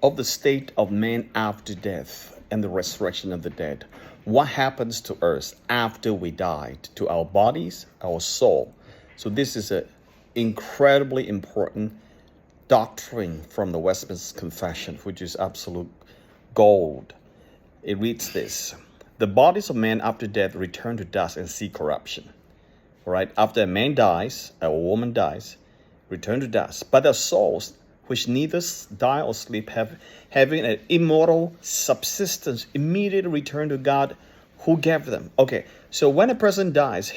of the state of man after death and the resurrection of the dead. What happens to us after we died, to our bodies, our soul? So this is an incredibly important doctrine from the Westminster Confession, which is absolute gold. It reads this: the bodies of men after death return to dust and see corruption. All right, after a man dies, or a woman dies, return to dust. But their souls, which neither die or sleep, having an immortal subsistence, immediately return to God who gave them. Okay, so when a person dies,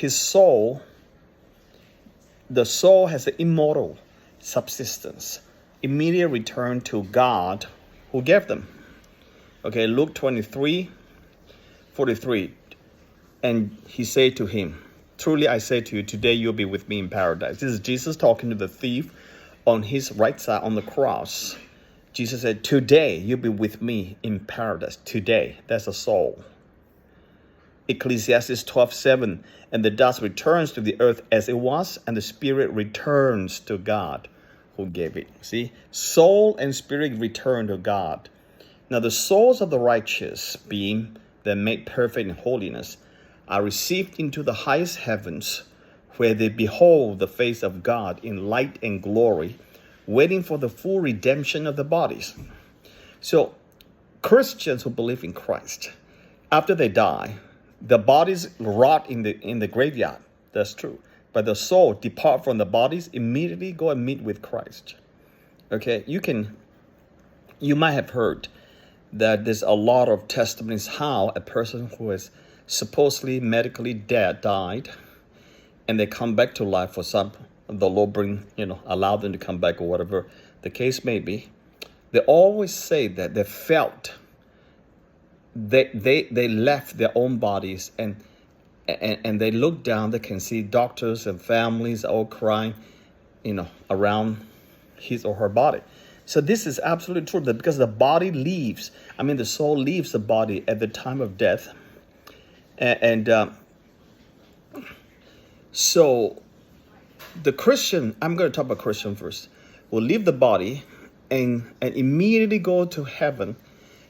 the soul has an immortal subsistence, immediate return to God who gave them. Okay, Luke 23:43. And he said to him, truly I say to you, today you'll be with me in paradise. This is Jesus talking to the thief on his right side on the cross. Jesus said, today you'll be with me in paradise. Today, that's a soul. Ecclesiastes 12:7, and the dust returns to the earth as it was, and the spirit returns to God who gave it. See, soul and spirit return to God. Now the souls of the righteous, being then made perfect in holiness, are received into the highest heavens, where they behold the face of God in light and glory, waiting for the full redemption of the bodies. So Christians who believe in Christ, after they die, the bodies rot in the graveyard. That's true. But the soul depart from the bodies, immediately go and meet with Christ. Okay, you might have heard that there's a lot of testimonies how a person who is supposedly medically dead died, and they come back to life for some, the Lord allow them to come back, or whatever the case may be. They always say that they felt they left their own bodies, and they look down, they can see doctors and families all crying, around his or her body. So this is absolutely true, that because the body leaves, the soul leaves the body at the time of death. So the Christian, I'm going to talk about Christian first, will leave the body and immediately go to heaven,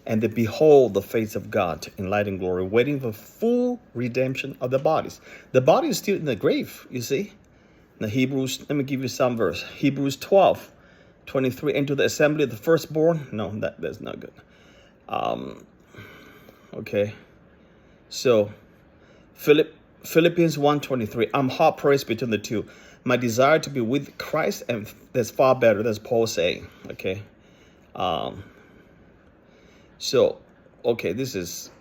and they behold the face of God in light and glory, waiting for full redemption of the bodies. The body is still in the grave, you see. Now Hebrews, let me give you some verse. Hebrews 12:23, into the assembly of the firstborn. No, that's not good. Okay. So Philippians 1:23, I'm hard pressed between the two. My desire to be with Christ, and that's far better. That's Paul saying. Okay. This is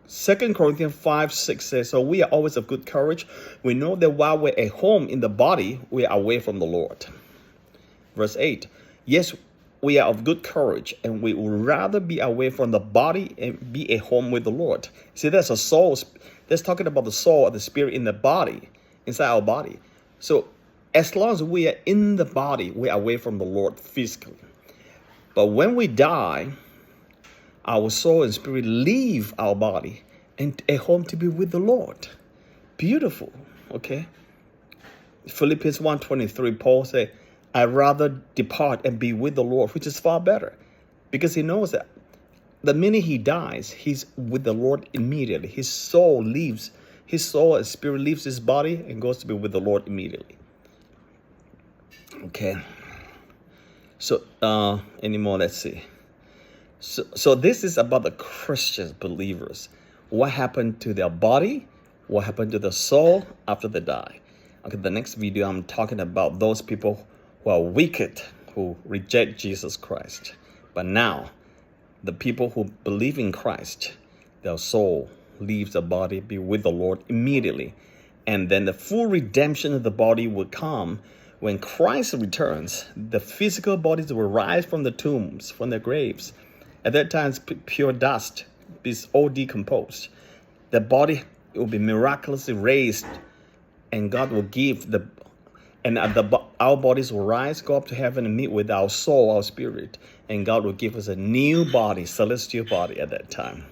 2 Corinthians 5:6 says, so we are always of good courage. We know that while we're at home in the body, we are away from the Lord. Verse 8, yes, we are of good courage, and we would rather be away from the body and be at home with the Lord. See, that's a soul. That's talking about the soul or the spirit in the body, inside our body. So as long as we are in the body, we are away from the Lord physically. But when we die, our soul and spirit leave our body and at home to be with the Lord. Beautiful, okay? Philippians 1:23, Paul said, I'd rather depart and be with the Lord, which is far better. Because he knows that the minute he dies, he's with the Lord immediately. His soul and spirit leaves his body and goes to be with the Lord immediately. Okay. So, anymore, let's see. So this is about the Christian believers. What happened to their body? What happened to the soul after they die? Okay, the next video, I'm talking about those people who are wicked, who reject Jesus Christ. But now, the people who believe in Christ, their soul leaves the body, be with the Lord immediately. And then the full redemption of the body will come when Christ returns. The physical bodies will rise from the tombs, from their graves. At that time, it's pure dust, it's all decomposed. The body will be miraculously raised, and God will give our bodies will rise, go up to heaven, and meet with our soul, our spirit, and God will give us a new body, celestial body at that time.